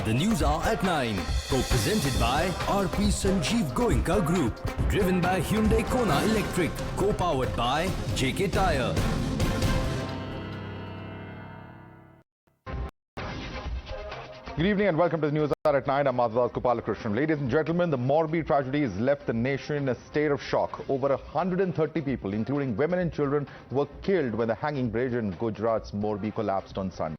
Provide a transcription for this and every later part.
The News Hour at 9, co-presented by RP Sanjeev Goenka Group, driven by Hyundai Kona Electric, co-powered by JK Tyre. Good evening and welcome to the News Hour at 9. I'm Madhavdas Gopalkrishnan. Ladies and gentlemen, the Morbi tragedy has left the nation in a state of shock. Over 130 people, including women and children, were killed when the hanging bridge in Gujarat's Morbi collapsed on Sunday.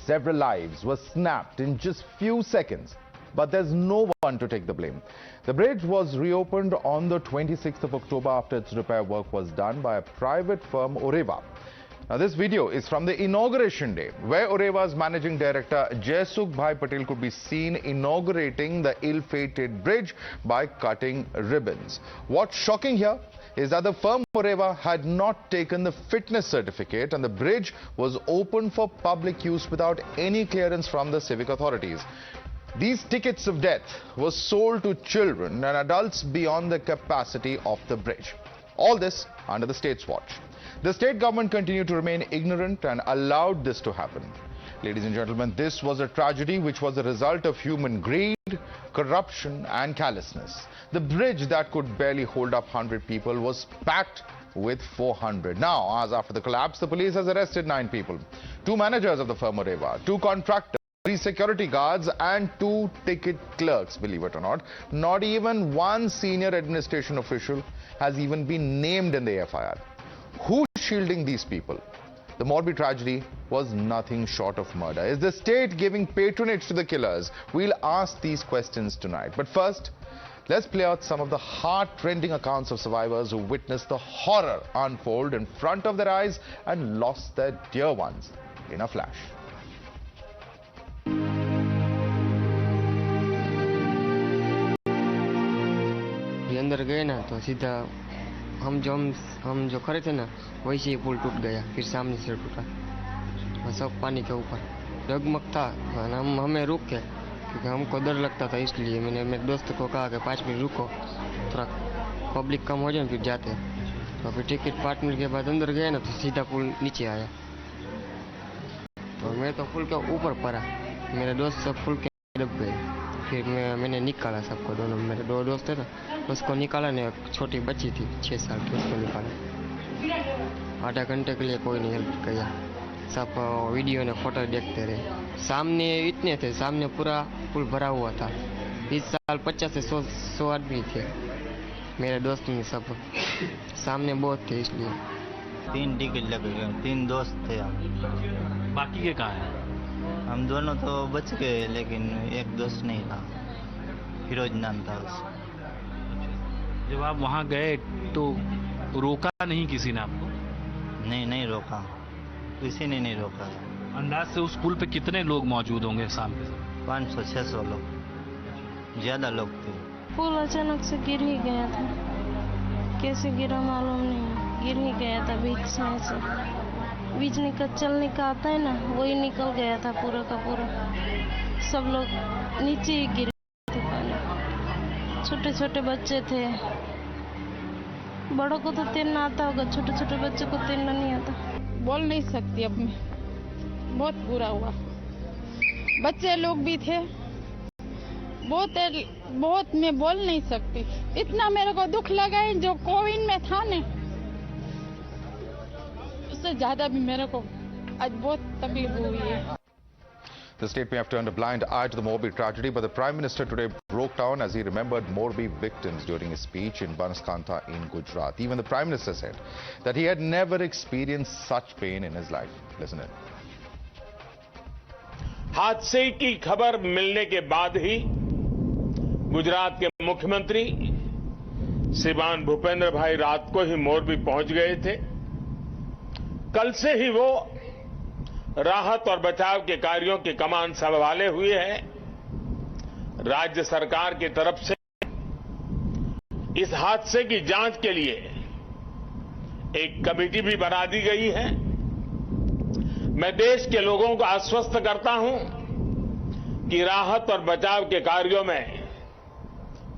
Several lives were snapped in just few seconds, but there's no one to take the blame. The bridge was reopened on the 26th of October after its repair work was done by a private firm, Oreva. Now, this video is from the inauguration day, where Oreva's managing director Jaisukh Bhai Patel could be seen inaugurating the ill-fated bridge by cutting ribbons. What's shocking here is that the firm Oreva had not taken the fitness certificate and the bridge was open for public use without any clearance from the civic authorities. These tickets of death were sold to children and adults beyond the capacity of the bridge. All this under the state's watch. The state government continued to remain ignorant and allowed this to happen. Ladies and gentlemen, this was a tragedy which was a result of human greed, corruption and callousness. The bridge that could barely hold up 100 people was packed with 400. Now, hours after the collapse, the police has arrested 9 people. 2 managers of the firm Oreva, 2 contractors, 3 security guards and 2 ticket clerks, believe it or not. Not even one senior administration official has even been named in the FIR. Who's shielding these people? The Morbi tragedy was nothing short of murder. Is the state giving patronage to the killers? We'll ask these questions tonight. But first, let's play out some of the heart-rending accounts of survivors who witnessed the horror unfold in front of their eyes and lost their dear ones in a flash. अंदर गए ना तो सीधा हम जो खड़े थे ना वही से पुल टूट गया, फिर सामने से टूटा, सब पानी के ऊपर डगमग था। हमें रुक के, क्योंकि हमको डर लगता था, इसलिए मैंने मेरे दोस्त को कहा कि 5 मिनट रुको, थोड़ा पब्लिक कम हो जाए फिर जाते। तो फिर टिकट 5 मिनट के बाद अंदर गए ना तो सीधा पुल नीचे आया। तो मैं तो पुल के ऊपर पड़ा, मेरे दोस्त सब पुल के दब गए। फिर मैंने निकाला सबको, दोनों मेरे 2 दोस्त थे ना, उसको निकाला ने, एक छोटी बच्ची थी 6 साल की, उसको निकाला। आधा घंटे के लिए कोई नहीं हेल्प किया, सब वीडियो ने फोटो देखते रहे। सामने इतने थे, सामने पूरा पुल भरा हुआ था। इस साल 50 से 100 आदमी थे, मेरे दोस्त में सब सामने बहुत थे, इसलिए 3 टिकट लग गए। 3 दोस्त थे हम। बाकी के कहाँ हैं? हम दोनों तो बच गए, लेकिन एक दोस्त नहीं था, फिरोज नाम था उसका। जब आप वहाँ गए तो रोका नहीं किसी ने आपको? नहीं रोका, किसी ने नहीं रोका। अंदाज से उस पुल पे कितने लोग मौजूद होंगे शाम के? 500-600 लोग, ज़्यादा लोग थे। पुल अचानक से गिर ही गया था, कैसे गिरा मालूम नहीं, गिर ही गया था बीच में से। बीच चलने का आता है ना, वही निकल गया था पूरा का पूरा। सब लोग नीचे ही गिर थे, पानी। छोटे छोटे बच्चे थे, बड़ों को तो तैरना आता होगा, छोटे छोटे बच्चों को तैरना नहीं आता। बोल नहीं सकती अब मैं, बहुत बुरा हुआ। बच्चे लोग भी थे, बहुत मैं बोल नहीं सकती। इतना मेरे को दुख लगा है, जो कोविड में था ने, उससे ज्यादा भी मेरे को आज बहुत तकलीफ हुई है। The state may have turned a blind eye to the Morbi tragedy, but the Prime Minister today broke down as he remembered Morbi victims during his speech in Banaskantha in Gujarat. Even the Prime Minister said that he had never experienced such pain in his life. Listen in. हादसे की खबर मिलने के बाद ही गुजरात के मुख्यमंत्री श्रीमान भूपेंद्र भाई रात को ही मोरबी पहुंच गए थे। कल से ही वो राहत और बचाव के कार्यों की कमान संभाले हुए हैं। राज्य सरकार की तरफ से इस हादसे की जांच के लिए एक कमेटी भी बना दी गई है। मैं देश के लोगों को आश्वस्त करता हूं कि राहत और बचाव के कार्यों में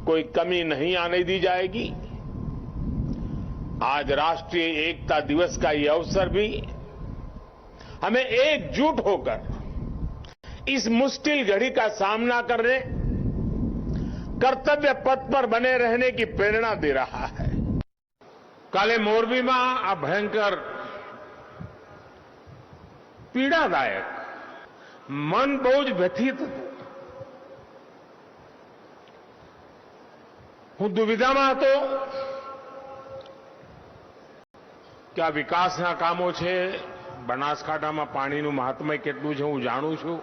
कोई कमी नहीं आने दी जाएगी। आज राष्ट्रीय एकता दिवस का ये अवसर भी हमें एकजुट होकर इस मुश्किल घड़ी का सामना करने कर्तव्य पथ पर बने रहने की प्रेरणा दे रहा है। काले मोरबी में आ भयंकर पीड़ादायक मन बहुत व्यथित હતું। હું દુવિધામાં હતો કે આ વિકાસના કામો છે, બનાસકાંઠામાં પાણીનું મહાત્મ્ય કેટલું છે હું જાણું છું,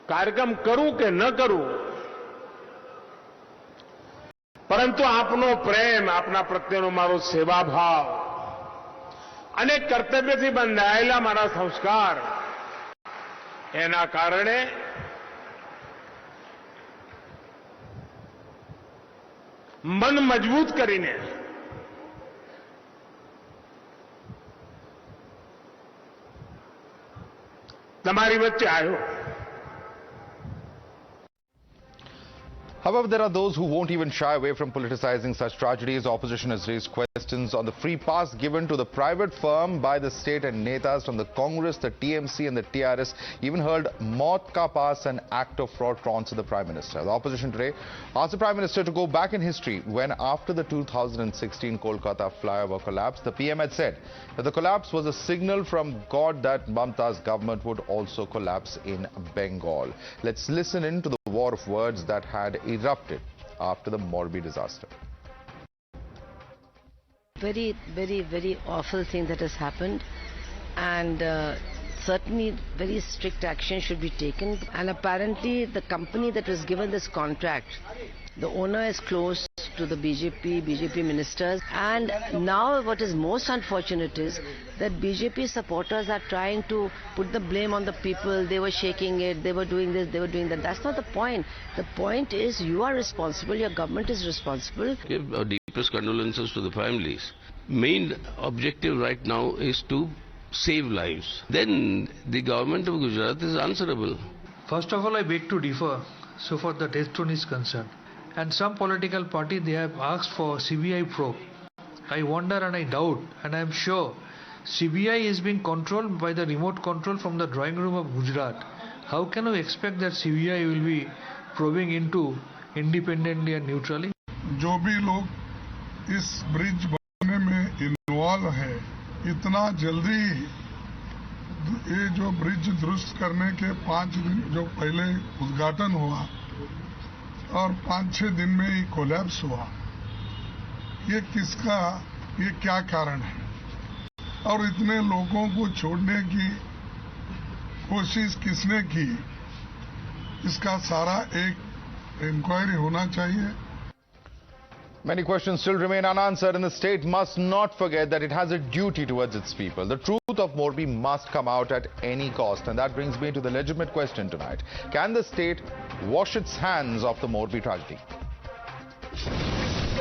કાર્યક્રમ કરું કે ન કરું, પરંતુ આપનો પ્રેમ, આપના પ્રત્યેનો મારો સેવાભાવ અને કર્તવ્યથી બંધાયેલા મારા સંસ્કાર એના કારણે મન મજબૂત કરીને તમારી વચ્ચે આવ્યો। However, there are those who won't even shy away from politicizing such tragedies. Opposition has raised questions on the free pass given to the private firm by the state, and netas from the Congress, the TMC and the TRS even hurled Maut Ka Pass, an act of fraud, taunts at the Prime Minister. The opposition today asked the Prime Minister to go back in history when, after the 2016 Kolkata flyover collapse, the PM had said that the collapse was a signal from God that Mamta's government would also collapse in Bengal. Let's listen in to the war of words that had erupted after the Morbi disaster. Very, very, very awful thing that has happened, and certainly very strict action should be taken. And apparently the company that was given this contract, the owner is close to the BJP ministers, and now what is most unfortunate is that BJP supporters are trying to put the blame on the people. They were shaking it, they were doing this, they were doing that. That's not the point. The point is you are responsible, your government is responsible. Give our deepest condolences to the families. Main objective right now is to save lives. Then the government of Gujarat is answerable. First of all, I beg to differ so far the death toll is concerned. And some political party, they have asked for CBI probe. I wonder and I doubt, and I am sure CBI is being controlled by the remote control from the drawing room of Gujarat. How can we expect that CBI will be probing into independently and neutrally? जो भी लोग इस bridge बनने में involve है, इतना जल्दी ये जो ब्रिज दुरुस्त करने के 5 दिन जो पहले उद्घाटन हुआ और 5-6 दिन में ही कोलैप्स हुआ, ये क्या कारण है? और इतने लोगों को छोड़ने की कोशिश किसने की? इसका सारा एक इंक्वायरी होना चाहिए। Many questions still remain unanswered, and the state must not forget that it has a duty towards its people. The truth of Morbi must come out at any cost, and that brings me to the legitimate question tonight. Can the state wash its hands of the Morbi tragedy?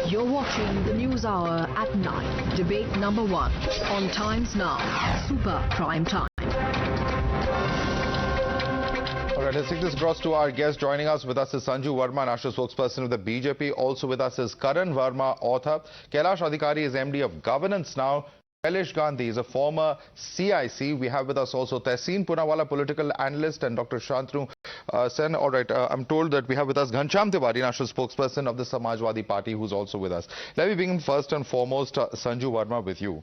You're watching the News Hour at 9. Debate number 1 on Times Now, Super Prime Time. All right, let's take this across to our guest. Joining us with us is Sanju Verma, national spokesperson of the BJP. Also with us is Karan Verma, author. Kailash Adhikari is MD of Governance Now. Shailesh Gandhi is a former CIC. We have with us also Tehseen Poonawalla, political analyst, and Dr. Shantanu Sen. All right, I'm told that we have with us Ghanshyam Tiwari, national spokesperson of the Samajwadi Party, who's also with us. Let me begin first and foremost, Sanju Verma, with you.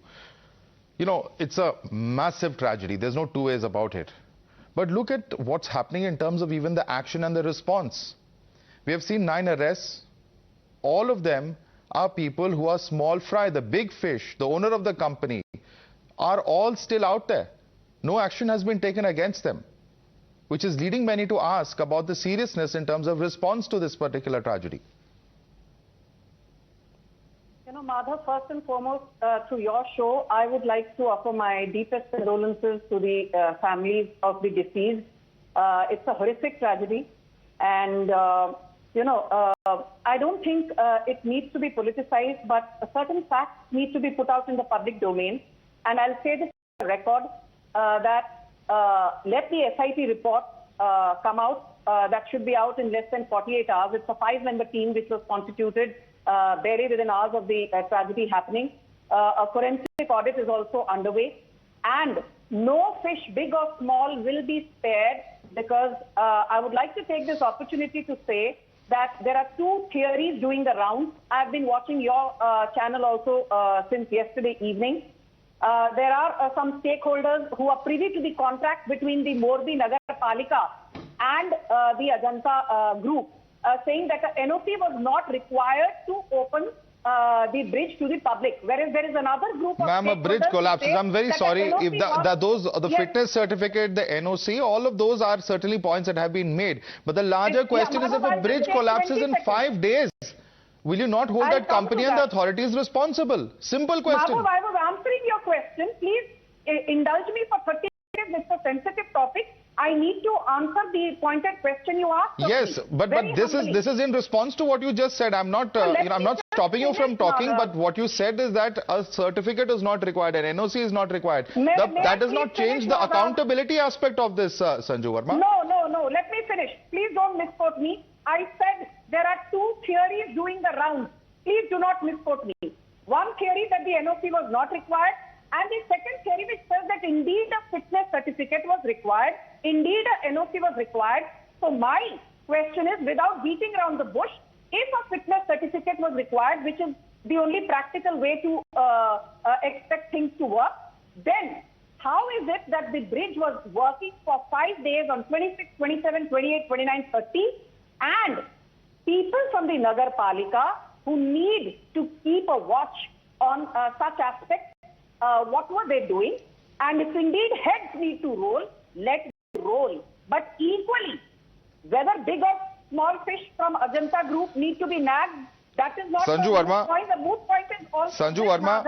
You know, it's a massive tragedy. There's no two ways about it. But look at what's happening in terms of even the action and the response. We have seen 9 arrests. All of them are people who are small fry. The big fish, the owner of the company, are all still out there. No action has been taken against them, which is leading many to ask about the seriousness in terms of response to this particular tragedy. You know, Madhav, first and foremost, to your show, I would like to offer my deepest condolences to the families of the deceased. It's a horrific tragedy, and I don't think it needs to be politicized, but certain facts need to be put out in the public domain. And I'll say this on record, that let the SIT report come out. That should be out in less than 48 hours. It's a 5-member team which was constituted barely within hours of the tragedy happening. A forensic audit is also underway. And no fish, big or small, will be spared. because I would like to take this opportunity to say that there are two theories doing the rounds. I've been watching your channel also since yesterday evening. There are some stakeholders who are privy to the contract between the Morbi Nagar Palika and the Ajanta group, saying that the NOC was not required to open the bridge to the public, whereas there is another group of Ma'am, a bridge collapses. I'm very sorry. If the fitness certificate, the NOC, all of those are certainly points that have been made. But the larger question is, if a bridge collapses in 5 days, will you not hold that company and the authorities responsible? Simple question. Madhav, I was answering your question. Please indulge me for 30 seconds. It's a sensitive topic. I need to answer the pointed question you asked. Yes, but this is in response to what you just said. I'm not I'm not stopping you from talking, but what you said is that a certificate is not required, an NOC is not required. That does not change the accountability aspect of this, Sanju Verma. No. Let me finish. Please don't misquote me. I said there are two theories doing the rounds. Please do not misquote me. One theory that the NOC was not required, and the second theory which says that indeed a fitness certificate was required, indeed a NOC was required. So my question is, without beating around the bush, if a fitness certificate was required, which is the only practical way to expect things to work, then how is it that the bridge was working for 5 days on 26, 27, 28, 29, 30, and people from the Nagar Palika who need to keep a watch on such aspects, what were they doing? And if indeed heads need to roll, let them roll. But equally, whether big or small fish from Ajanta group need to be nagged, that is not Sanju the Verma, moot point. The moot point is also Sanju Verma,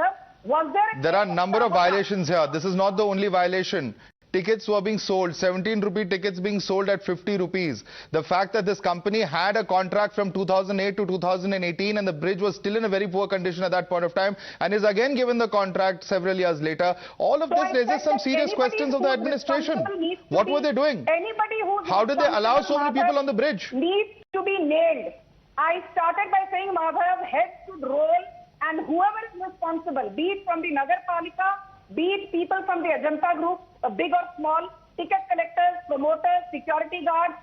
there are a number of violations here. This is not the only violation. Tickets were being sold, 17 rupee tickets being sold at 50 rupees. The fact that this company had a contract from 2008 to 2018 and the bridge was still in a very poor condition at that point of time and is again given the contract several years later. All of this raises some serious questions of the administration. What were they doing? How did they allow so many people on the bridge? Needs to be nailed. I started by saying Madhav, heads should roll, and whoever is responsible, be it from the Nagar Palika, be it people from the Ajanta group, big or small, ticket collectors, promoters, security guards,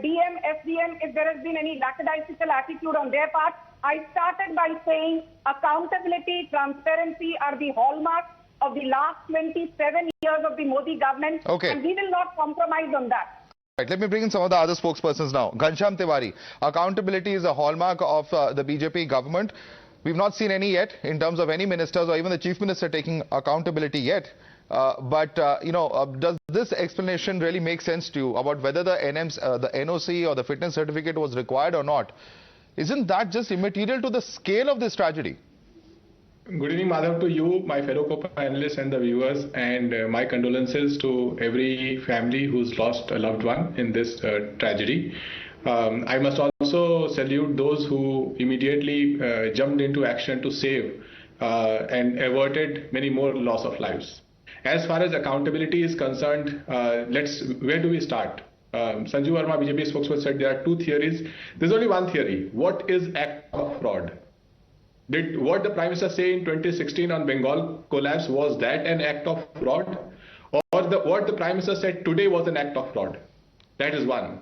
DM, SDM, if there has been any lackadaisical attitude on their part. I started by saying accountability, transparency are the hallmarks of the last 27 years of the Modi government, and we will not compromise on that. Right, let me bring in some of the other spokespersons now. Ghanshyam Tiwari, accountability is a hallmark of the BJP government. We've not seen any yet in terms of any ministers or even the chief minister taking accountability yet. Does this explanation really make sense to you about whether the NOC or the fitness certificate was required or not? Isn't that just immaterial to the scale of this tragedy? Good evening, Madhav, to you, my fellow co-panelists and the viewers, and my condolences to every family who's lost a loved one in this tragedy. I must also salute those who immediately jumped into action to save and averted many more loss of lives. As far as accountability is concerned, where do we start? Sanju Verma, BJP spokesman, said there are two theories. There's only one theory. What is act of fraud? Did what the Prime Minister say in 2016 on Bengal collapse, was that an act of fraud? Or what the Prime Minister said today was an act of fraud? That is one.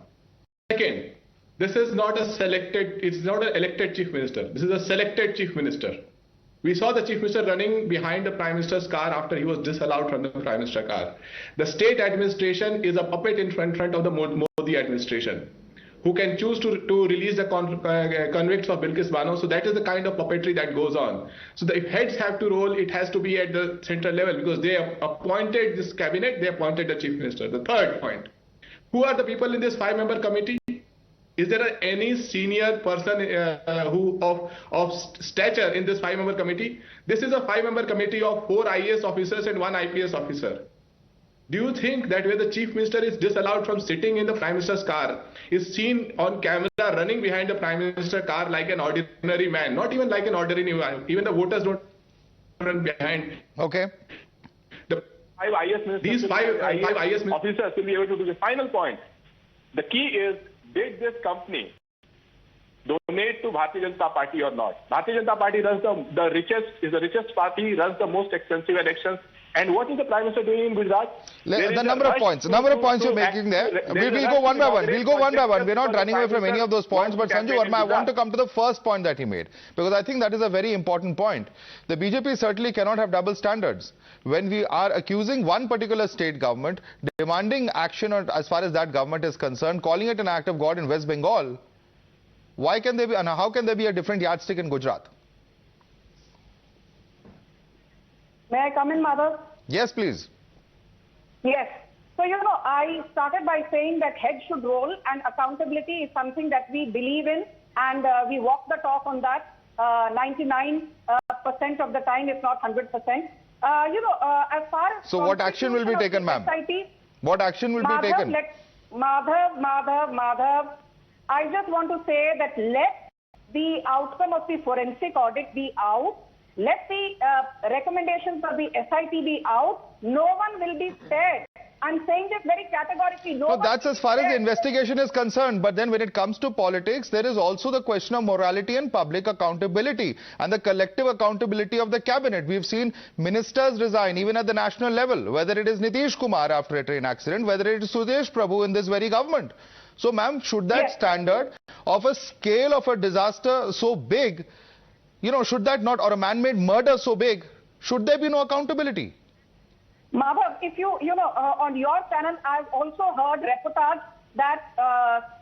Second, this is not it's not an elected Chief Minister. This is a selected Chief Minister. We saw the Chief Minister running behind the Prime Minister's car after he was disallowed from the Prime Minister car. The state administration is a puppet in front of the Modi administration, who can choose to release the convicts of Bilkis Bano. So that is the kind of puppetry that goes on. So if heads have to roll, it has to be at the central level, because they appointed this cabinet, they appointed the Chief Minister. The third point, who are the people in this 5-member committee? Is there any senior person who of stature in this 5-member committee? This is a 5-member committee of 4 IAS officers and 1 IPS officer. Do you think that where the Chief Minister is disallowed from sitting in the Prime Minister's car, is seen on camera running behind the Prime Minister's car like an ordinary man, not even like an ordinary man, even the voters don't run behind. Okay. These five IAS officers will be able to do the final point. The key is, did this company donate to Bharatiya Janata Party or not. Bharatiya Janata Party runs the richest party, runs the most expensive elections. And what is the Prime Minister doing in Gujarat? The number of points you're making there. We'll go one by one. We'll go one by one. We're not running away from any of those points. But Sanju Verma, I want to come to the first point that he made, because I think that is a very important point. The BJP certainly cannot have double standards. When we are accusing one particular state government, demanding action as far as that government is concerned, calling it an act of God in West Bengal, why can there be, and how can there be a different yardstick in Gujarat? May I come in, Madhav? Yes, please. Yes. So, I started by saying that head should roll, and accountability is something that we believe in, and we walk the talk on that 99% of the time, if not 100%. As far as... So what action will be taken, ma'am? What action will be taken? Madhav, I just want to say that let the outcome of the forensic audit be out. Let the recommendations of the SIT be out. No one will be spared. I'm saying this very categorically. No, that's as far as the investigation is concerned. But then when it comes to politics, there is also the question of morality and public accountability and the collective accountability of the cabinet. We've seen ministers resign even at the national level, whether it is Nitish Kumar after a train accident, whether it is Sudesh Prabhu in this very government. So, ma'am, should that standard of a scale of a disaster so big, should that not, or a man-made murder so big, should there be no accountability? Madhav, if you, on your channel, I've also heard reportage that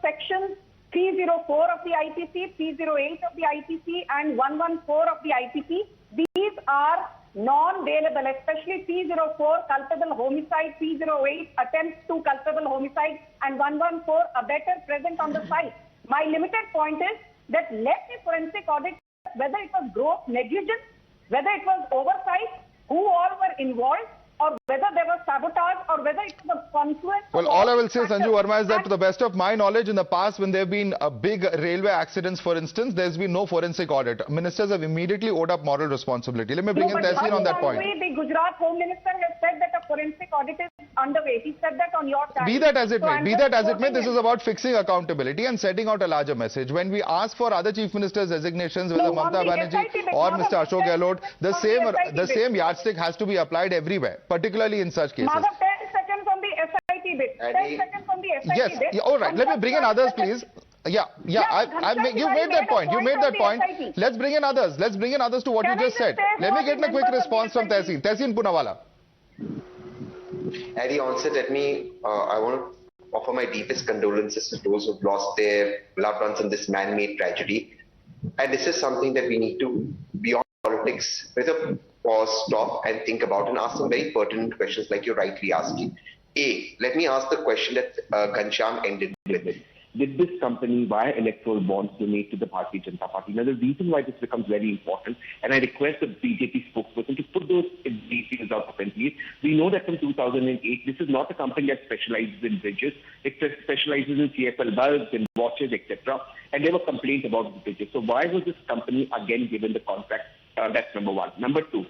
section 304 of the IPC, 308 of the IPC and 114 of the IPC, these are non-bailable, especially 304 culpable homicide, 308 attempts to culpable homicide and 114 abettor present on the site. My limited point is that let the forensic audit, whether it was gross negligence, whether it was oversight, who all were involved, or whether there was sabotage, or whether it was a confluence. Well, all I will say, Sanju Verma, is that to the best of my knowledge, in the past, when there have been big railway accidents, for instance, there's been no forensic audit. Ministers have immediately owed up moral responsibility. Let me bring in Tehseen on that point. The Gujarat Home Minister has said that a forensic audit is underway. He said that on your channel. Be that as it may, this is about fixing accountability and setting out a larger message. When we ask for other chief ministers' resignations, whether Mamata Banerjee or Mr. Ashok Gehlot, the same yardstick has to be applied everywhere, particularly in such cases. Madhav, 10 seconds on the SIT bit. 10 seconds on the SIT bit. Yes, all right. Let me bring in others, please. You made that point. You made that point. Let's bring in others. Let's bring in others to what you just said. Let me get a quick response from Tehseen. Tehseen Punawala. At the onset, I want to offer my deepest condolences to those who've lost their loved ones in this man-made tragedy. And this is something that we need to, beyond politics, with a pause, stop and think about and ask some very pertinent questions like you're rightly asking. Let me ask the question that Ghanshyam ended with. Did this company, via electoral bonds, donate to the Bharatiya Janata Party? Now, the reason why this becomes very important, and I request the BJP spokesperson to put those details out openly. We know that from 2008, this is not a company that specializes in bridges. It specializes in CFL bulbs and watches, etc. And there were complaints about the bridges. So why was this company again given the contract? That's number one. Number two,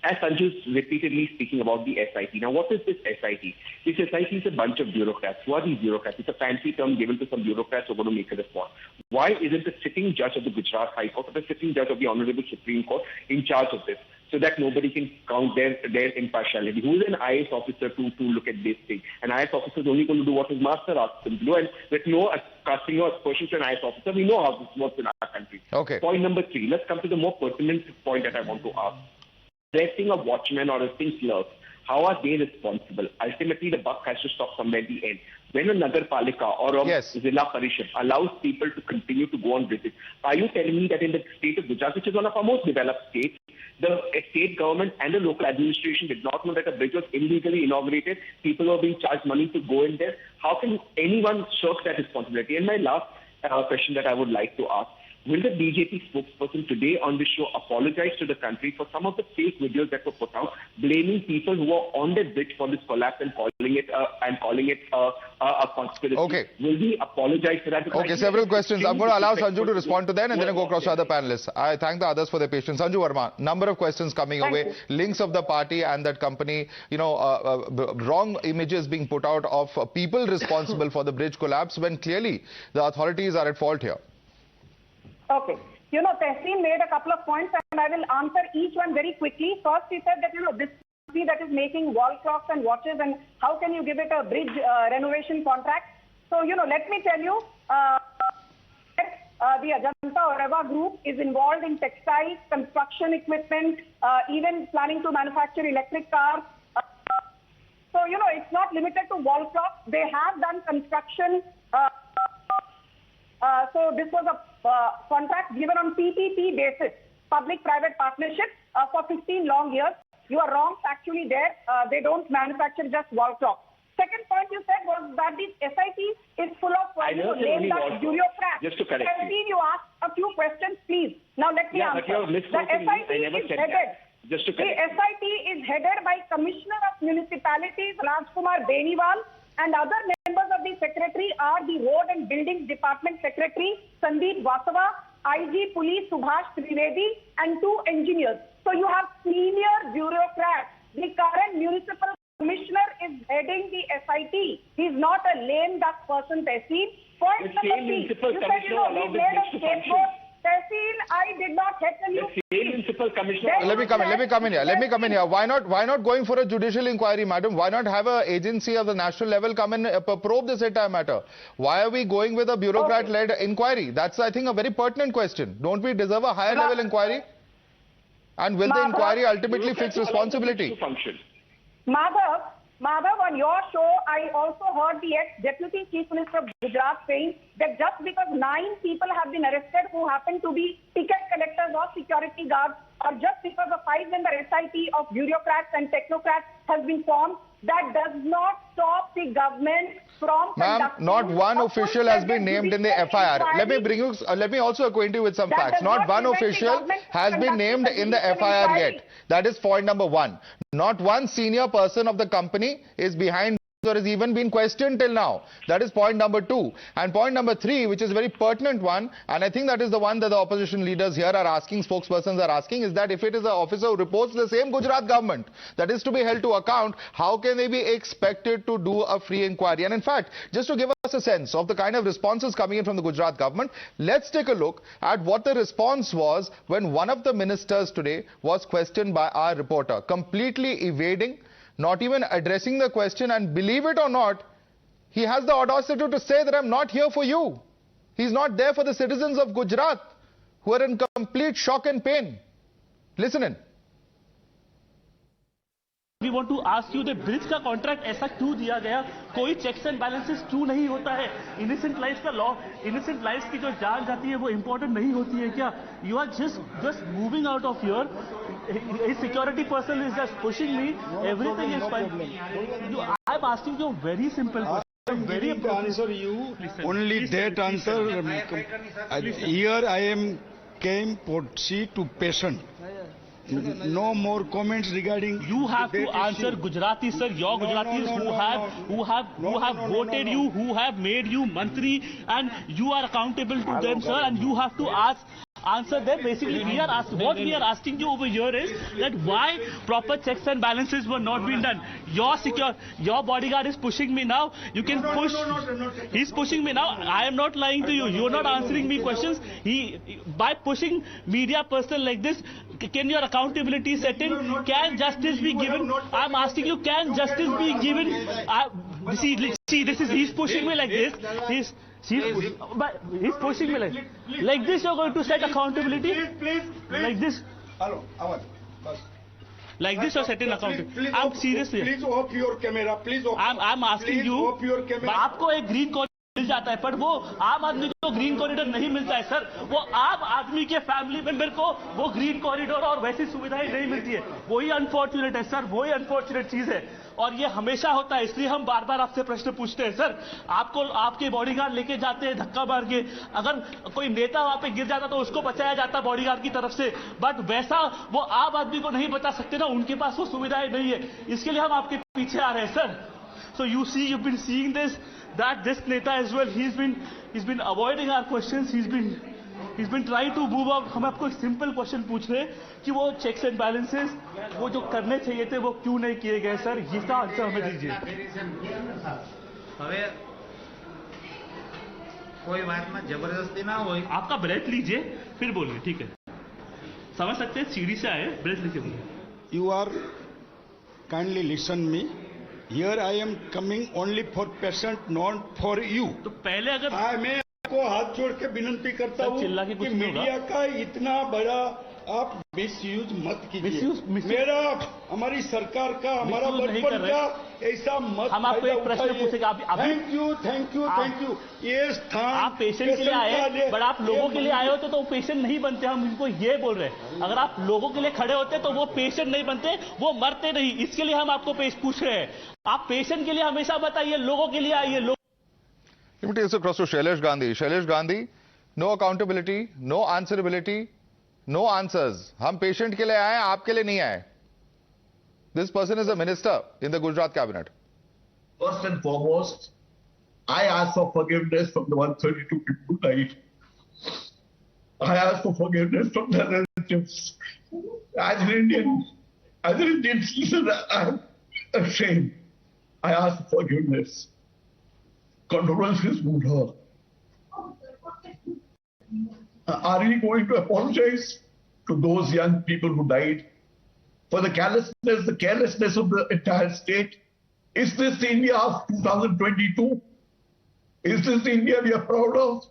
as Sanju is repeatedly speaking about the SIT. Now, what is this SIT? This SIT is a bunch of bureaucrats. Who are these bureaucrats? It's a fancy term given to some bureaucrats who are going to make a report. Why isn't the sitting judge of the Gujarat High Court or the sitting judge of the Honorable Supreme Court in charge of this, so that nobody can count their impartiality? Who is an IAS officer to look at this thing? An IAS officer is only going to do what his master asks him to do, and with no casting or aspersion to an IAS officer, we know how this works in our country. Okay. Point number three. Let's come to the more pertinent point that I want to ask. Arresting a watchman or arresting clerks, how are they responsible? Ultimately, the buck has to stop somewhere at the end. When a Nagar Palika or a Zilla Parishad allows people to continue to go on bridges, are you telling me that in the state of Gujarat, which is one of our most developed states, the state government and the local administration did not know that a bridge was illegally inaugurated? People were being charged money to go in there. How can anyone shirk that responsibility? And my last question that I would like to ask, will the BJP spokesperson today on this show apologize to the country for some of the fake videos that were put out, blaming people who were on the bridge for this collapse and calling it a conspiracy? Okay. Will we apologize for that? Okay, several questions. I'm going to allow Sanju to respond to that and then I'll go across to other panelists. I thank the others for their patience. Sanju Verma, number of questions coming away. Links of the party and that company, wrong images being put out of people responsible for the bridge collapse when clearly the authorities are at fault here. Okay. You know, Tehseen made a couple of points and I will answer each one very quickly. First, he said that, you know, this company that is making wall clocks and watches, and how can you give it a bridge renovation contract? So, you know, let me tell you, the Ajanta Oreva group is involved in textiles, construction equipment, even planning to manufacture electric cars. So, you know, it's not limited to wall clocks. They have done construction. So this was a contract given on PPP basis, public-private partnership, for 15 long years. You are wrong factually there. They don't manufacture just wall clocks. Second point you said was that the SIT is full of lame duck bureaucrats. Just to correct you. You asked a few questions, please. Now let me answer. The SIT is headed. Just to correct the SIT is headed by Commissioner of Municipalities Rajkumar Beniwal, and other members of the secretary are the Road and Buildings Department Secretary Sandeep Vasava, IG Police Subhash Trivedi, and 2 engineers. So you have senior bureaucrats. The current municipal commissioner is heading the SIT. He's not a lame duck person, Tehseen. Point number 3. You said, you know, we made a scapegoat. Tehseen, I did not heckle you. Municipal commissioner. Let me come in here. Why not going for a judicial inquiry, madam? Why not have an agency of the national level come and probe this entire matter? Why are we going with a bureaucrat-led inquiry? That's, I think, a very pertinent question. Don't we deserve a higher level inquiry? And will the inquiry ultimately fix responsibility? Madhav, on your show, I also heard the ex-Deputy Chief Minister of Gujarat saying that just because 9 people have been arrested who happen to be ticket collectors or security guards, or just because a 5-member SIT of bureaucrats and technocrats has been formed, that does not stop the government from Ma'am, not one official has been named in the FIR. Let me also acquaint you with some facts. Not one official has been named in the FIR yet. That is point number 1. Not one senior person of the company is behind or has even been questioned till now. That is point number 2. And point number 3, which is a very pertinent one, and I think that is the one that the opposition leaders here are asking, spokespersons are asking, is that if it is an officer who reports to the same Gujarat government that is to be held to account, how can they be expected to do a free inquiry? And in fact, just to give us a sense of the kind of responses coming in from the Gujarat government, let's take a look at what the response was when one of the ministers today was questioned by our reporter, completely evading, not even addressing the question, and believe it or not, he has the audacity to say that I'm not here for you. He's not there for the citizens of Gujarat who are in complete shock and pain. Listen in. We want to ask you that bridge का contract ऐसा क्यों दिया गया? कोई checks and balances क्यों नहीं होता है? Innocent lives का law, innocent lives की जो जान जाती है वो important नहीं होती है क्या? You are just moving out of here. A security person is just pushing me. Everything is fine. I'm asking you a very simple question. Very answer you. Only that answer. Here I am came for see to patient. No more comments regarding. You have to answer Gujarati, sir. Your Gujaratis who have voted you, who have made you mantri, and you are accountable to them, sir. And you have to answer them. Basically, what we are asking you over here is that why proper checks and balances were not being done. Your bodyguard is pushing me now. You can push. He's pushing me now. I am not lying to you. You're not answering me questions. By pushing media person like this, can your accountability set in? Can justice be given? I'm asking you, can justice be given? See, he's pushing me like this. He's pushing me like this. You're going to set accountability? Please. Like this? Hello, like this you're setting accountability? I'm seriously. Please off your camera. Please off. I'm asking you. Off your camera. आपको एक green corridor मिल जाता है, पर वो आम आदमी को green corridor नहीं मिलता है, सर. वो आम आदमी के फैमिली मेंबर को वो ग्रीन कॉरिडोर और वैसी सुविधाएं नहीं मिलती है. वही अनफॉर्चुनेट है सर, वही अनफॉर्चुनेट चीज है. और ये हमेशा होता है, इसलिए हम बार बार आपसे प्रश्न पूछते हैं. सर, आपको आपके बॉडीगार्ड लेके जाते हैं धक्का मार के. अगर कोई नेता वहां पे गिर जाता तो उसको बचाया जाता बॉडीगार्ड की तरफ से, बट वैसा वो आम आदमी को नहीं बचा सकते ना, उनके पास वो सुविधाएं नहीं है. इसके लिए हम आपके पीछे आ रहे हैं sir. So you've been seeing this, that this Neta as well, he's been avoiding our questions, he's been trying to move up. हम आपको एक सिंपल क्वेश्चन पूछ रहे हैं कि वो चेक्स एंड बैलेंसेस वो जो करने चाहिए थे वो क्यों नहीं किए गए सर, इसका आंसर हमें दीजिए. कोई बात में जबरदस्ती ना हो। आपका ब्रेथ लीजिए फिर बोलिए, ठीक है? समझ सकते हैं, सीढ़ी से आए, ब्रेथ लीजिए बोलिए। You are kindly listen me. Here I am coming only for patient, not for you. तो पहले अगर मैं आपको हाथ जोड़ के विनंती करता हूँ कि मीडिया का इतना बड़ा आप मिसयूज मत कीजिए। मेरा हमारी सरकार का हमारा बचपन का ऐसा मत। हम आपको एक प्रश्न पूछेंगे, आप थैंक यू। ये स्थान आप पेशेंट के लिए आए, बट आप लोगों के लिए आए होते तो पेशेंट नहीं बनते। हम इनको ये बोल रहे हैं, अगर आप लोगों के लिए खड़े होते तो वो पेशेंट नहीं बनते, वो मरते नहीं। इसके लिए हम आपको पूछ रहे हैं, आप पेशेंट के लिए हमेशा बताइए, लोगों के लिए आइए। Let me take this across to Shailesh Gandhi. Shailesh Gandhi, no accountability, no answerability, no answers. हम patient के लिए आए, आपके लिए नहीं आए. This person is a minister in the Gujarat cabinet. First and foremost, I ask for forgiveness from the 132 people who died. I ask for forgiveness from their relatives. As an Indian citizen, I'm ashamed. I ask for forgiveness. Condolences would hurt. Are we going to apologize to those young people who died for the carelessness of the entire state? Is this the India of 2022? Is this the India we are proud of?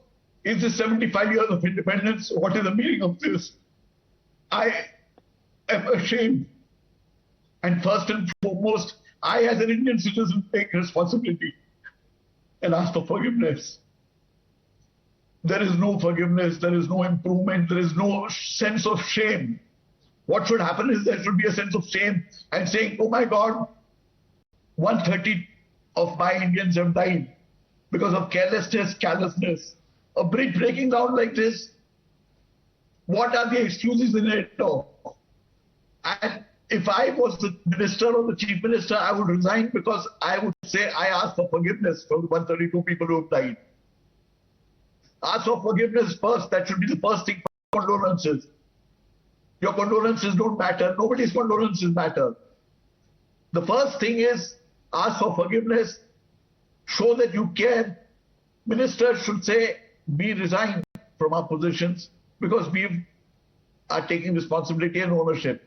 Is this 75 years of independence? What is the meaning of this? I am ashamed. And first and foremost, I as an Indian citizen take responsibility and ask for forgiveness. There is no forgiveness, there is no improvement, there is no sense of shame. What should happen is there should be a sense of shame and saying, oh my God, 130 of my Indians have died because of carelessness. A bridge breaking down like this, what are the excuses in it? No. And if I was the minister or the chief minister, I would resign because I would say I ask for forgiveness from the 132 people who have died. Ask for forgiveness first. That should be the first thing. Condolences. Your condolences don't matter. Nobody's condolences matter. The first thing is ask for forgiveness. Show that you care. Ministers should say, we resign from our positions because we are taking responsibility and ownership.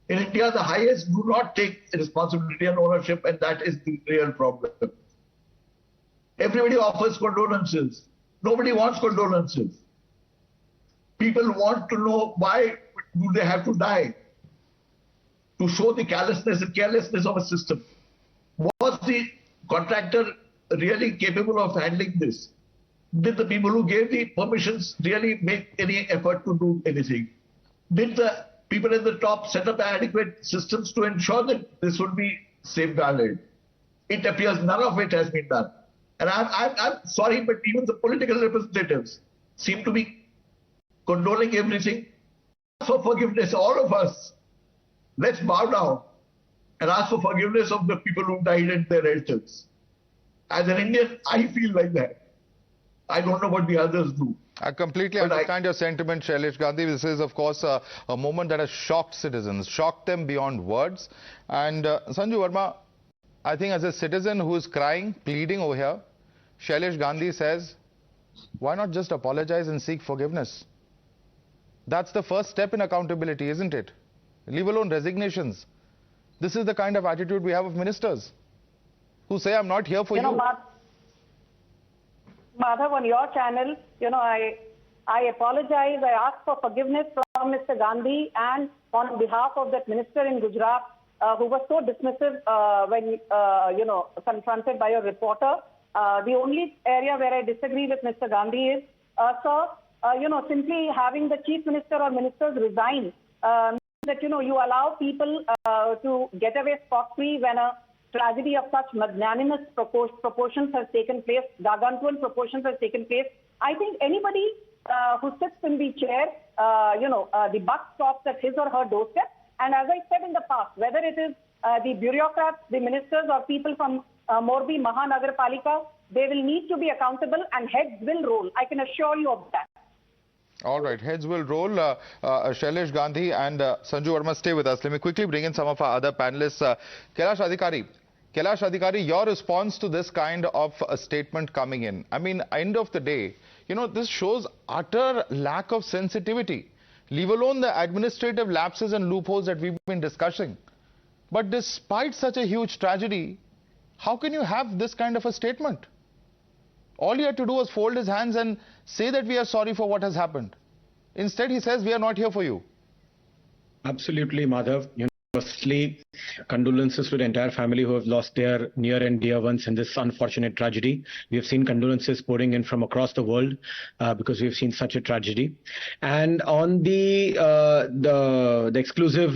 In India, the highest do not take responsibility and ownership, and that is the real problem. Everybody offers condolences. Nobody wants condolences. People want to know why do they have to die? To show the carelessness of a system. Was the contractor really capable of handling this? Did the people who gave the permissions really make any effort to do anything? Did the people at the top set up adequate systems to ensure that this would be safeguarded? It appears none of it has been done. And I'm sorry, but even the political representatives seem to be condoling everything. Ask for forgiveness, all of us. Let's bow down and ask for forgiveness of the people who died and their relatives. As an Indian, I feel like that. I don't know what the others do. I completely understand your sentiment, Shailesh Gandhi. This is, of course, a moment that has shocked citizens, shocked them beyond words. And Sanju Verma, I think as a citizen who is crying, pleading over here, Shailesh Gandhi says, why not just apologize and seek forgiveness? That's the first step in accountability, isn't it? Leave alone resignations. This is the kind of attitude we have of ministers who say, I'm not here for you. Madhav, on your channel, I apologize. I ask for forgiveness from Mr. Gandhi and on behalf of that minister in Gujarat who was so dismissive when, confronted by a reporter. The only area where I disagree with Mr. Gandhi is, sir, simply having the chief minister or ministers resign means that, you allow people to get away scot-free when a tragedy of such magnanimous proportions has taken place, gargantuan proportions has taken place. I think anybody who sits in the chair, the buck stops at his or her doorstep. And as I said in the past, whether it is the bureaucrats, the ministers or people from Morbi, Mahanagarpalika, they will need to be accountable and heads will roll. I can assure you of that. All right, heads will roll. Shailesh Gandhi and Sanju Verma, stay with us. Let me quickly bring in some of our other panelists. Kailash Adhikari, Kailash Adhikari, your response to this kind of a statement coming in. I mean, end of the day, you know, this shows utter lack of sensitivity. Leave alone the administrative lapses and loopholes that we've been discussing. But despite such a huge tragedy, how can you have this kind of a statement? All he had to do was fold his hands and say that we are sorry for what has happened. Instead, he says, we are not here for you. Absolutely, Madhav. Firstly, condolences to the entire family who have lost their near and dear ones in this unfortunate tragedy. We have seen condolences pouring in from across the world because we have seen such a tragedy. And on the exclusive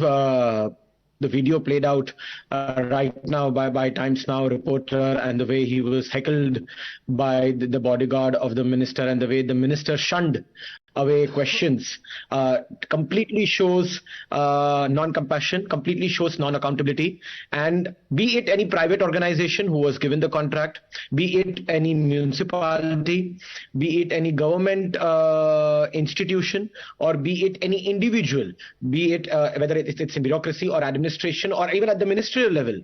the video played out right now by Times Now reporter, and the way he was heckled by the bodyguard of the minister, and the way the minister shunned away questions, completely shows non-compassion, completely shows non-accountability. And be it any private organization who was given the contract, be it any municipality, be it any government institution, or be it any individual, be it whether it's in bureaucracy or administration or even at the ministerial level,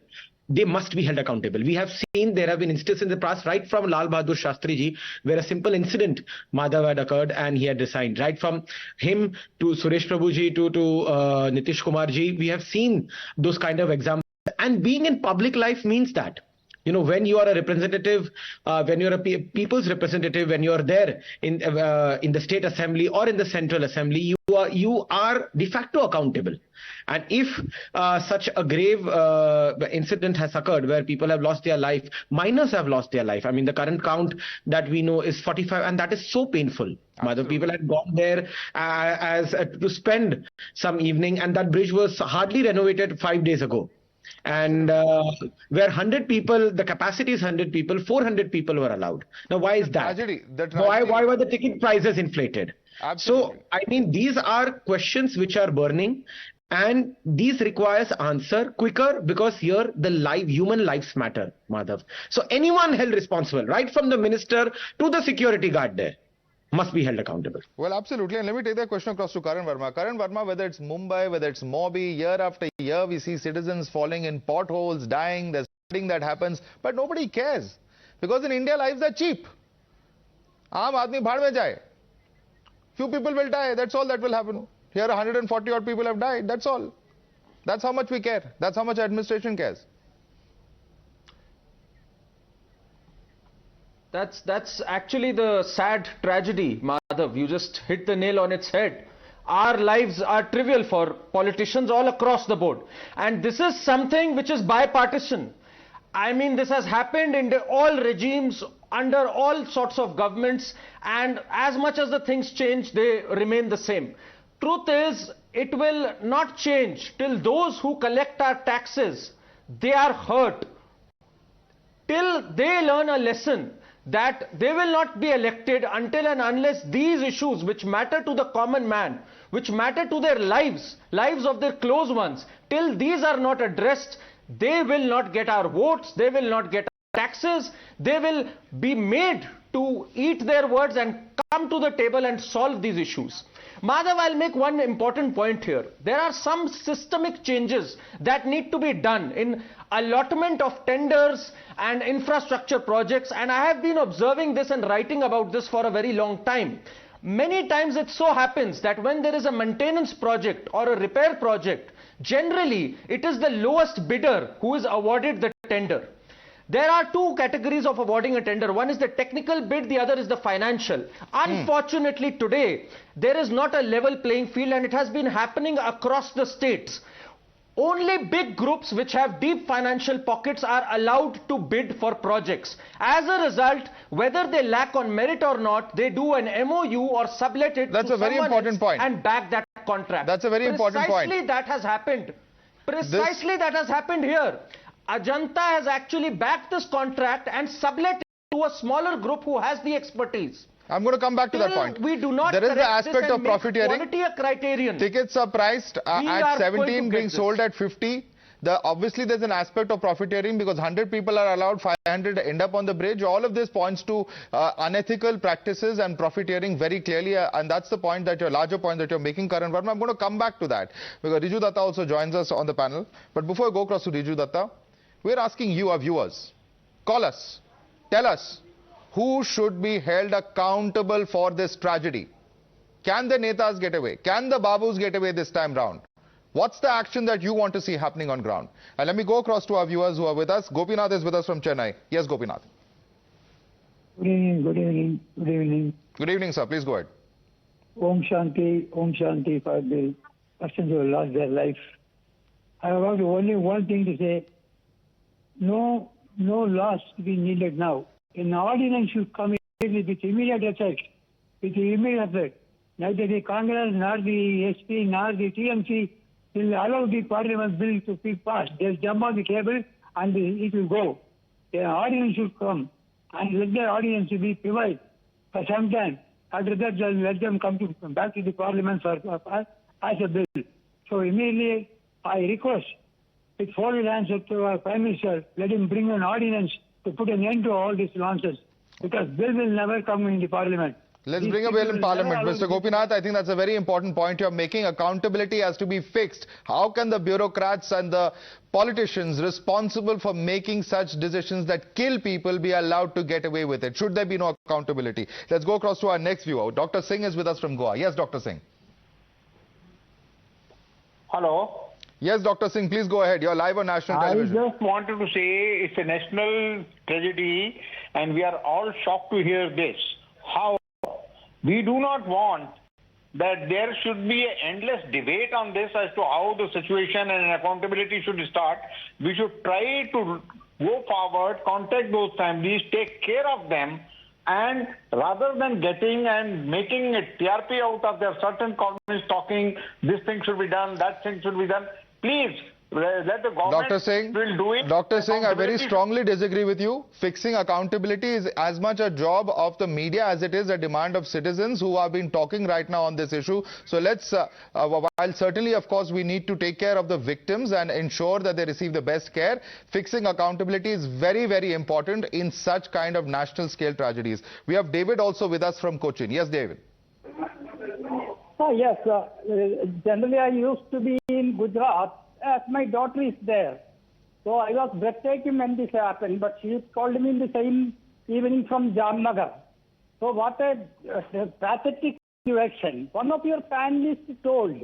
they must be held accountable. We have seen there have been instances in the past, right from Lal Bahadur Shastri ji, where a simple incident, Madhav, had occurred and he had resigned. Right from him to Suresh Prabhu ji to Nitish Kumar ji, we have seen those kind of examples. And being in public life means that, you know, when you are a representative, when you're a people's representative, when you are there in the state assembly or in the central assembly, you are de facto accountable. And if such a grave incident has occurred where people have lost their life, minors have lost their life. I mean, the current count that we know is 45, and that is so painful. The people had gone there to spend some evening, and that bridge was hardly renovated 5 days ago. And where 100 people, the capacity is 100 people, 400 people were allowed. Now, why is that? Why were the ticket prices inflated? Absolutely. So, I mean, these are questions which are burning, and these requires answer quicker, because here the human lives matter, Madhav. So anyone held responsible, right from the minister to the security guard there, must be held accountable. Well, absolutely. And let me take that question across to Karan Verma. Karan Verma, whether it's Mumbai, whether it's Morbi, year after year, we see citizens falling in potholes, dying, there's flooding that happens, but nobody cares. Because in India, lives are cheap. Aam aadmi bhaad mein jaye. Few people will die, that's all that will happen. Here 140 odd people have died, that's all. That's how much we care. That's how much administration cares. That's actually the sad tragedy, Madhav. You just hit the nail on its head. Our lives are trivial for politicians all across the board. And this is something which is bipartisan. I mean, this has happened in all regimes, under all sorts of governments, and as much as the things change, they remain the same. Truth is, it will not change till those who collect our taxes, they are hurt. Till they learn a lesson that they will not be elected until and unless these issues which matter to the common man, which matter to their lives of their close ones, till these are not addressed, they will not get our votes, they will not get our taxes, they will be made to eat their words and come to the table and solve these issues. Madhav, I'll make one important point here. There are some systemic changes that need to be done in allotment of tenders and infrastructure projects, and I have been observing this and writing about this for a very long time. Many times it so happens that when there is a maintenance project or a repair project, generally it is the lowest bidder who is awarded the tender. There are two categories of awarding a tender. One is the technical bid, the other is the financial. Unfortunately, today, there is not a level playing field, and it has been happening across the states. Only big groups which have deep financial pockets are allowed to bid for projects. As a result, whether they lack on merit or not, they do an MOU or sublet it to someone else and back that contract. That's a very important point. Precisely that has happened. Precisely that has happened here. Ajanta has actually backed this contract and sublet it to a smaller group who has the expertise. I'm going to come back to that point. We do not. There is the aspect of profiteering. Quality a criterion. Tickets are priced at 17, being sold at 50. Obviously, there's an aspect of profiteering because 100 people are allowed, 500 end up on the bridge. All of this points to unethical practices and profiteering very clearly, and that's the point that larger point that you're making, Karan Verma. I'm going to come back to that because Riju Datta also joins us on the panel. But before I go across to Riju Datta, We're asking you, our viewers, call us, tell us, who should be held accountable for this tragedy? Can the Netas get away? Can the Babus get away this time round? What's the action that you want to see happening on ground? And let me go across to our viewers who are with us. Gopinath is with us from Chennai. Yes, Gopinath. Good evening, good evening, good evening. Good evening, sir. Please go ahead. Om Shanti for the persons who have lost their life. I have only one thing to say. No laws to be needed now. An ordinance should come in with immediate effect. Neither the Congress, nor the SP, nor the TMC will allow the parliament bill to be passed. They'll jump on the table and it will go. An ordinance should come and let the ordinance be provided for some time. After that, let them come back to the parliament as a bill. So immediately, I request, with folded hands to our Prime Minister, let him bring an ordinance to put an end to all these nonsense, because bill will never come in the parliament. Let's bring a bill in parliament. Mr. Gopinath, I think that's a very important point you're making. Accountability has to be fixed. How can the bureaucrats and the politicians responsible for making such decisions that kill people be allowed to get away with it? Should there be no accountability? Let's go across to our next viewer. Dr. Singh is with us from Goa. Yes, Dr. Singh. Hello. Yes, Dr. Singh, please go ahead. You're live on national television. I just wanted to say it's a national tragedy and we are all shocked to hear this. How? We do not want that there should be an endless debate on this as to how the situation and accountability should start. We should try to go forward, contact those families, take care of them, and rather than getting and making a TRP out of their certain columnists talking, this thing should be done, that thing should be done, please let the government will do it. Dr. Singh, I very strongly disagree with you. Fixing accountability is as much a job of the media as it is a demand of citizens who have been talking right now on this issue. So let's, while certainly, of course, we need to take care of the victims and ensure that they receive the best care, fixing accountability is very, very important in such kind of national scale tragedies. We have David also with us from Cochin. Yes, David. Yes, generally I used to be in Gujarat. As my daughter is there. So I was breathtaking when this happened, but she called me in the same evening from Jamnagar. So what a pathetic situation. One of your panelists told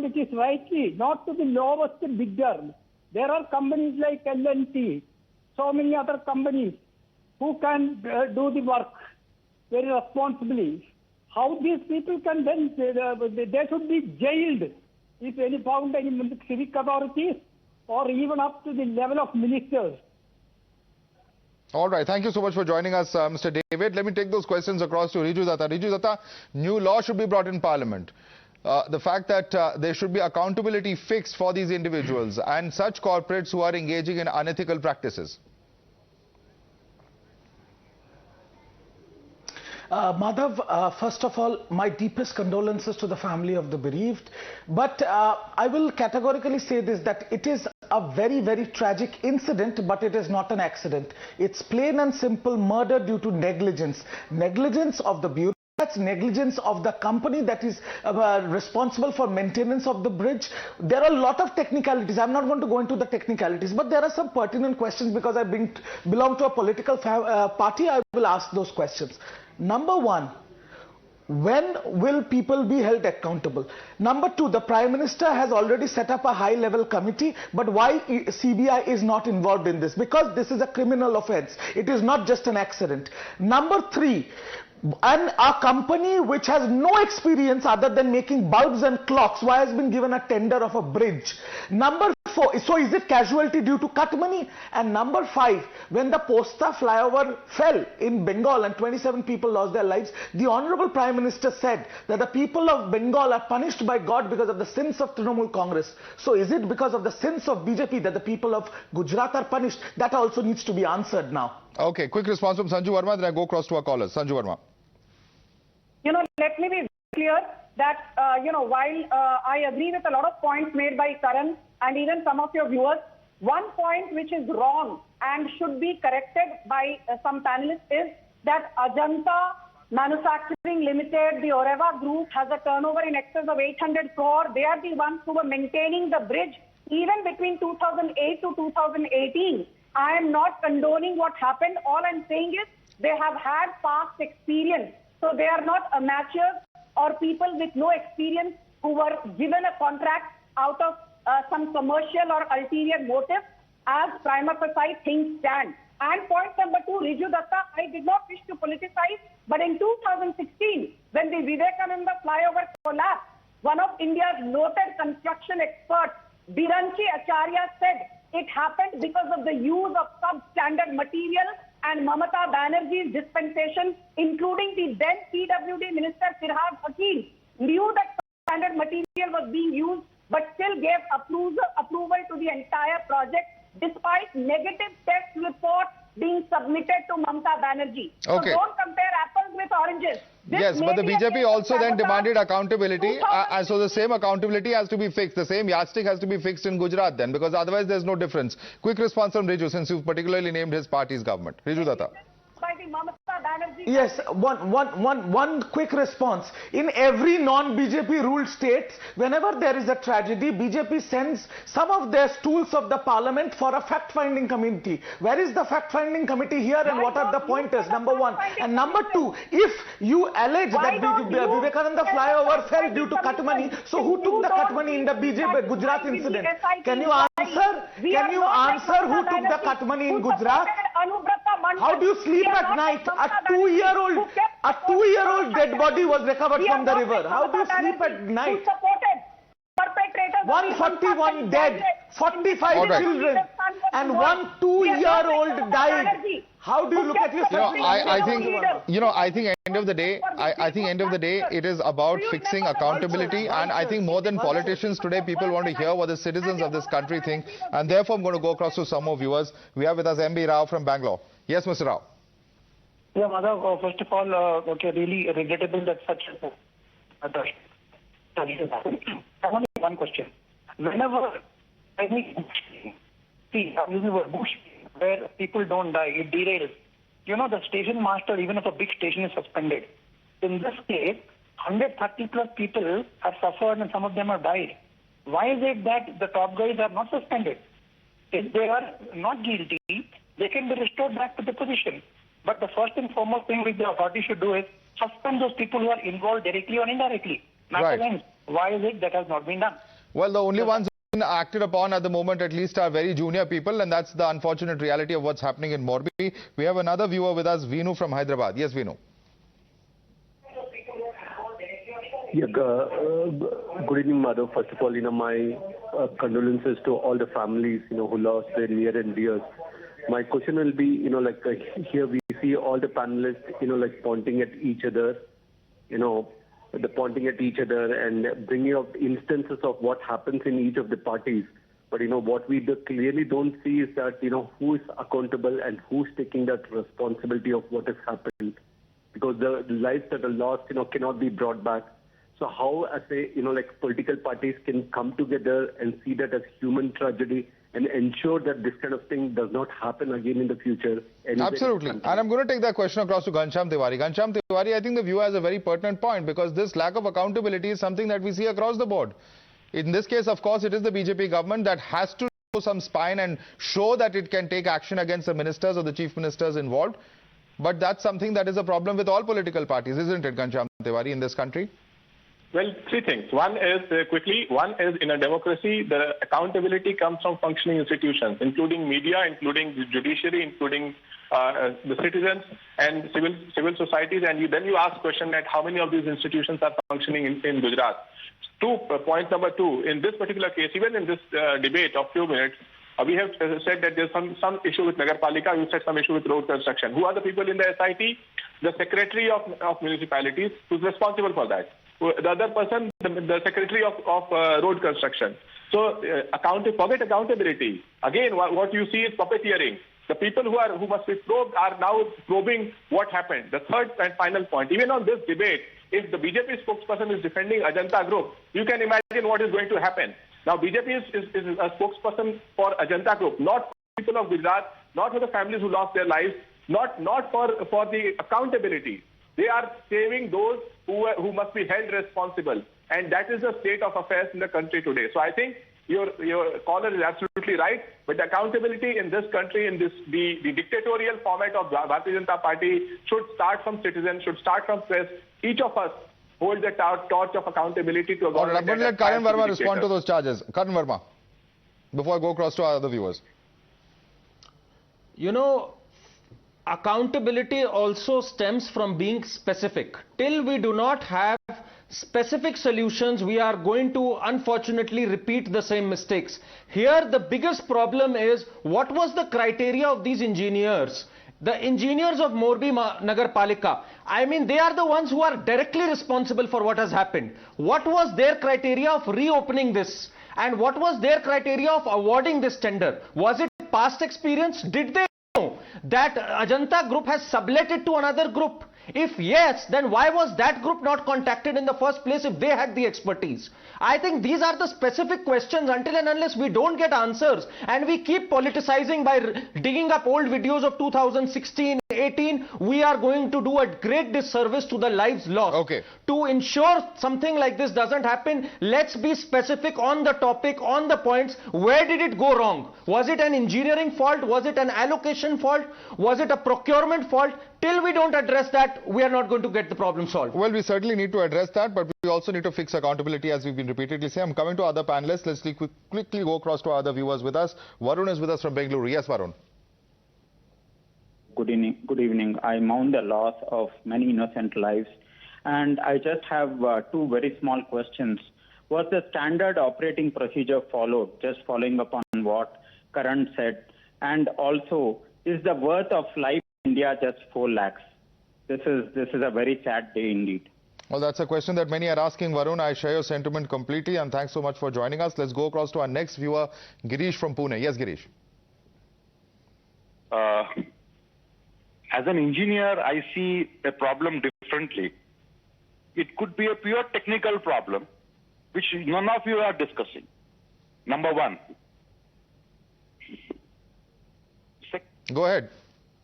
it is rightly not to the lowest bidder. There are companies like L&T, so many other companies who can do the work very responsibly. How these people can then, they should be jailed if any found any civic authorities or even up to the level of ministers. All right. Thank you so much for joining us, Mr. David. Let me take those questions across to Riju Datta. Riju Datta, new law should be brought in Parliament. The fact that there should be accountability fixed for these individuals and such corporates who are engaging in unethical practices. Madhav, first of all, my deepest condolences to the family of the bereaved. But I will categorically say this, that it is a very, very tragic incident, but it is not an accident. It's plain and simple murder due to negligence. Negligence of the bureau. That's negligence of the company that is responsible for maintenance of the bridge. There are a lot of technicalities. I'm not going to go into the technicalities, but there are some pertinent questions because I belong to a political party. I will ask those questions. Number one, when will people be held accountable? Number two, the Prime Minister has already set up a high-level committee, but why CBI is not involved in this? Because this is a criminal offence. It is not just an accident. Number three, and a company which has no experience other than making bulbs and clocks, why has been given a tender of a bridge? Number four, so is it casualty due to cut money? And number five, when the Posta flyover fell in Bengal and 27 people lost their lives, the Honorable Prime Minister said that the people of Bengal are punished by God because of the sins of Trinamool Congress. So is it because of the sins of BJP that the people of Gujarat are punished? That also needs to be answered now. Okay, quick response from Sanju Verma, then I go across to our callers. Sanju Verma. Let me be clear that, while I agree with a lot of points made by Karan and even some of your viewers, one point which is wrong and should be corrected by some panelists is that Ajanta Manufacturing Limited, the Oreva Group, has a turnover in excess of 800 crore. They are the ones who were maintaining the bridge even between 2008 to 2018. I am not condoning what happened. All I'm saying is they have had past experience. So they are not amateurs or people with no experience who were given a contract out of some commercial or ulterior motive, as prima facie things stand. And point number two, Riju Datta, I did not wish to politicize, but in 2016, when the Vivekananda flyover collapsed, one of India's noted construction experts, Biranchi Acharya, said it happened because of the use of substandard material, and Mamata Banerjee's dispensation, including the then PWD Minister Firhad Hakim, knew that substandard material was being used, but still gave approval to the entire project, despite negative test reports being submitted to Mamata Banerjee. Okay. So don't compare apples with oranges. Yes, but the BJP also then demanded accountability. So the same accountability has to be fixed. The same yardstick has to be fixed in Gujarat then, because otherwise there's no difference. Quick response from Riju, since you've particularly named his party's government. Riju Datta. Yes, one quick response. In every non-BJP ruled state, whenever there is a tragedy, BJP sends some of their stools of the parliament for a fact-finding committee. Where is the fact-finding committee here, and what are the pointers? Number one. And number two, if you allege that Vivekananda flyover fell due to cut money, so who took the cut money in the BJP Gujarat incident? Can you answer? Can you answer who took the cut money in Gujarat? How do you sleep at night? A two-year-old dead body was recovered from the river. How do you sleep at night? 141 dead, 45 children, and one 2-year-old died. How do you look at yourself? I think end of the day, it is about fixing accountability, and I think more than politicians today, people want to hear what the citizens of this country think, and therefore I'm going to go across to some more viewers. We have with us MB Rao from Bangalore. Yes, Mr. Rao. Yeah, Madhav, first of all, really regrettable that such a tragedy happened. I have only one question. Whenever I mean, see, I'm using the word bush, where people don't die, it derails. You know, the station master, even if a big station is suspended. In this case, 130 plus people have suffered and some of them have died. Why is it that the top guys are not suspended? If they are not guilty, they can be restored back to the position. But the first and foremost thing which the authority should do is suspend those people who are involved directly or indirectly. Right. Why is it that has not been done? Well, the only ones who have been acted upon at the moment at least are very junior people, and that's the unfortunate reality of what's happening in Morbi. We have another viewer with us, Vinu from Hyderabad. Yes, Vinu. Yeah, good evening, Madhav. First of all, my condolences to all the families, who lost their near and dears. My question will be, here we see all the panelists, pointing at each other, pointing at each other and bringing up instances of what happens in each of the parties. But, what we clearly don't see is that, who is accountable and who's taking that responsibility of what has happened. Because the lives that are lost, cannot be brought back. So how, as a, political parties can come together and see that as human tragedy and ensure that this kind of thing does not happen again in the future. Absolutely. And I'm going to take that question across to Ghanshyam Tiwari. Ghanshyam Tiwari, I think the viewer has a very pertinent point, because this lack of accountability is something that we see across the board. In this case, of course, it is the BJP government that has to show some spine and show that it can take action against the ministers or the chief ministers involved. But that's something that is a problem with all political parties, isn't it, Ghanshyam Tiwari, in this country? Well, three things. One is, one is in a democracy, the accountability comes from functioning institutions, including media, including the judiciary, including the citizens and civil societies. And then you ask question that how many of these institutions are functioning in Gujarat. Point number two, in this particular case, even in this debate of few minutes, we have said that there's some issue with Nagarpalika, you said some issue with road construction. Who are the people in the SIT? The secretary of municipalities, who's responsible for that. The other person, the secretary of road construction. So forget accountability. Again, what you see is puppeteering. The people who must be probed are now probing what happened. The third and final point, even on this debate, if the BJP spokesperson is defending Ajanta Group, you can imagine what is going to happen. Now, BJP is a spokesperson for Ajanta Group, not for people of Gujarat, not for the families who lost their lives, not for the accountability. They are saving those who must be held responsible. And that is the state of affairs in the country today. So I think Your caller is absolutely right. But accountability in this country, in the dictatorial format of Bharatiya Janata Party, should start from citizens, should start from press. Each of us hold the torch of accountability to a government. I'm going to let Karan Verma respond to those charges. Karan Verma, before I go across to our other viewers. You know, accountability also stems from being specific. Till we do not have specific solutions, we are going to unfortunately repeat the same mistakes. Here the biggest problem is, what was the criteria of these engineers? The engineers of Morbi Nagar Palika, I mean, they are the ones who are directly responsible for what has happened. What was their criteria of reopening this? And what was their criteria of awarding this tender? Was it past experience? Did they know that Ajanta group has subletted to another group? If yes, then why was that group not contacted in the first place if they had the expertise? I think these are the specific questions. Until and unless we don't get answers and we keep politicizing by digging up old videos of 2016, 18, we are going to do a great disservice to the lives lost. Okay. To ensure something like this doesn't happen, let's be specific on the topic, on the points. Where did it go wrong? Was it an engineering fault? Was it an allocation fault? Was it a procurement fault? Till we don't address that, we are not going to get the problem solved. Well, we certainly need to address that, but we also need to fix accountability, as we've been repeatedly saying. I'm coming to other panelists. Let's quickly go across to our other viewers with us. Varun is with us from Bengaluru. Yes, Varun. Good evening. I mourn the loss of many innocent lives, and I just have two very small questions. Was the standard operating procedure followed? Just following up on what Karan said. And also, is the worth of life in India just 4 lakhs? This is a very sad day indeed. Well, that's a question that many are asking, Varun. I share your sentiment completely, and thanks so much for joining us. Let's go across to our next viewer, Girish from Pune. Yes, Girish. As an engineer, I see a problem differently. It could be a pure technical problem, which none of you are discussing. Number one. Go ahead.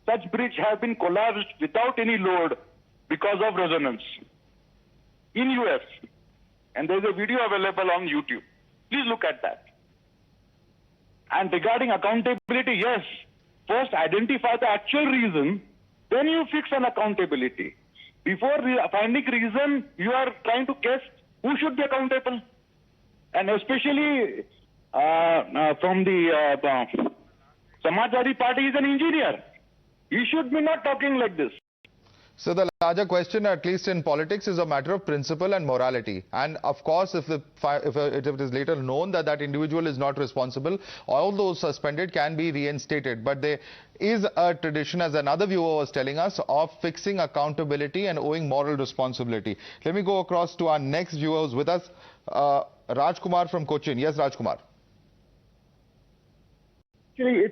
Such bridge have been collapsed without any load because of resonance in US. And there's a video available on YouTube. Please look at that. And regarding accountability, yes, first identify the actual reason, then you fix an accountability. Before finding reason, you are trying to guess who should be accountable. And especially from the Samajwadi Party is an engineer. He should be not talking like this. So the larger question, at least in politics, is a matter of principle and morality. And of course, if it is later known that that individual is not responsible, all those suspended can be reinstated. But there is a tradition, as another viewer was telling us, of fixing accountability and owing moral responsibility. Let me go across to our next viewer who's with us, Rajkumar from Cochin. Yes, Rajkumar. Actually,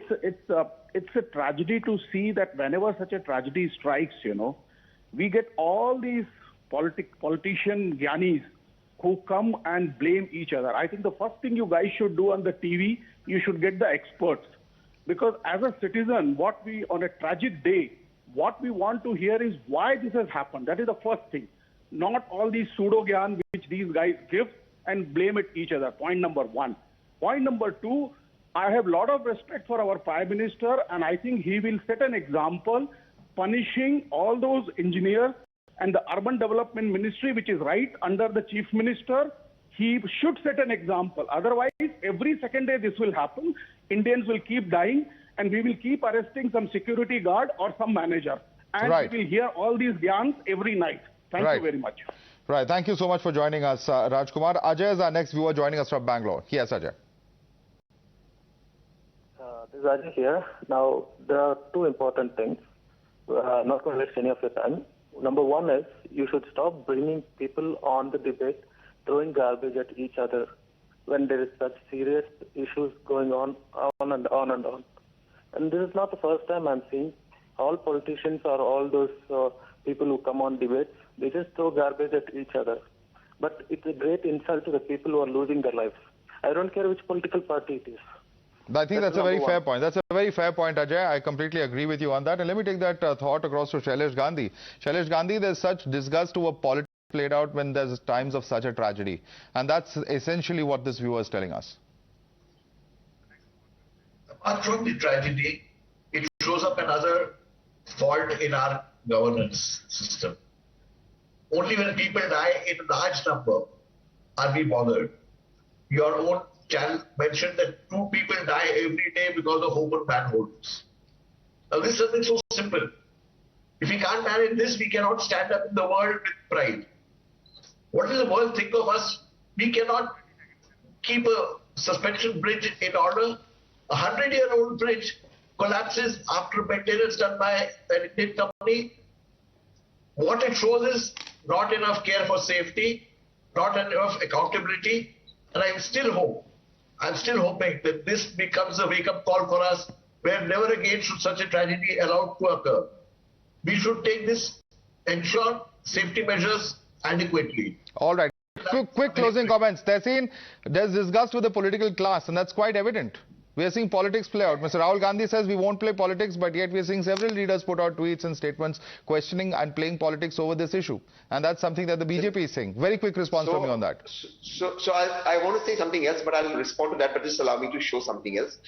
it's a tragedy to see that whenever such a tragedy strikes, we get all these politician gyanis who come and blame each other. I think the first thing you guys should do on the TV, you should get the experts. Because as a citizen, on a tragic day, what we want to hear is why this has happened. That is the first thing. Not all these pseudo gyan which these guys give and blame it each other. Point number one. Point number two, I have a lot of respect for our Prime Minister, and I think he will set an example punishing all those engineers, and the Urban Development Ministry, which is right under the Chief Minister, he should set an example. Otherwise, every second day this will happen. Indians will keep dying, and we will keep arresting some security guard or some manager. And we will hear all these gyans every night. Thank you very much. Right. Thank you so much for joining us, Rajkumar. Ajay is our next viewer joining us from Bangalore. Yes, Ajay. This is Ajay here. Now, there are two important things. Not going to waste any of your time. Number one is you should stop bringing people on the debate, throwing garbage at each other when there is such serious issues going on and on and on. And this is not the first time I'm seeing all politicians or all those people who come on debates, they just throw garbage at each other. But it's a great insult to the people who are losing their lives. I don't care which political party it is. I think that's a very fair point. That's a very fair point, Ajay. I completely agree with you on that. And let me take that thought across to Shailesh Gandhi. Shailesh Gandhi, there's such disgust over politics played out when there's times of such a tragedy. And that's essentially what this viewer is telling us. apart from the tragedy, it shows up another fault in our governance system. Only when people die in large number are we bothered. Your own channel mentioned that 2 people die every day because of open manholes. Now this is something so simple. If we can't manage this, we cannot stand up in the world with pride. What will the world think of us? We cannot keep a suspension bridge in order. A 100-year-old bridge collapses after maintenance done by an Indian company. What it shows is not enough care for safety, not enough accountability, and I'm still hoping that this becomes a wake-up call for us, where never again should such a tragedy allowed to occur. We should take this, ensure safety measures adequately. All right. Quick closing comments. There's disgust with the political class, and that's quite evident. We are seeing politics play out. Mr. Rahul Gandhi says we won't play politics, but yet we are seeing several leaders put out tweets and statements questioning and playing politics over this issue. And that's something that the BJP is saying. Very quick response from you on that. So I want to say something else, but I'll respond to that, but just allow me to show something else.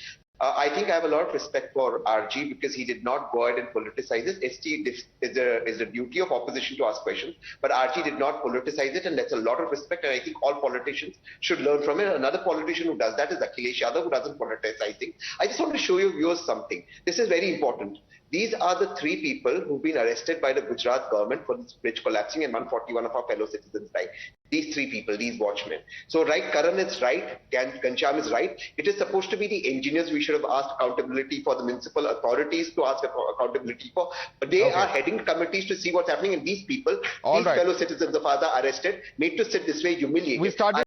I think I have a lot of respect for RG because he did not go ahead and politicize it. ST is a duty of opposition to ask questions, but RG did not politicize it, and that's a lot of respect, and I think all politicians should learn from it. Another politician who does that is Akhilesh Yadav, who doesn't politicize, I think. I just want to show you viewers something. This is very important. These are the 3 people who've been arrested by the Gujarat government for this bridge collapsing and 141 of our fellow citizens died. These 3 people, these watchmen. So right, Karan is right, Ghanshyam is right. It is supposed to be the engineers we should have asked accountability for, the municipal authorities to ask accountability for. But they are heading committees to see what's happening, and these people, fellow citizens of ours are arrested, made to sit this way humiliated. We started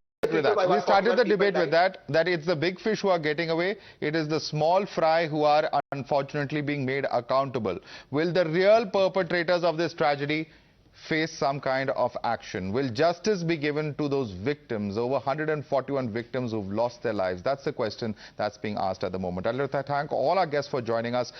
the debate with that it's the big fish who are getting away. It is the small fry who are unfortunately being made accountable. Will the real perpetrators of this tragedy face some kind of action? Will justice be given to those victims, over 141 victims who've lost their lives? That's the question that's being asked at the moment. I'd like to thank all our guests for joining us.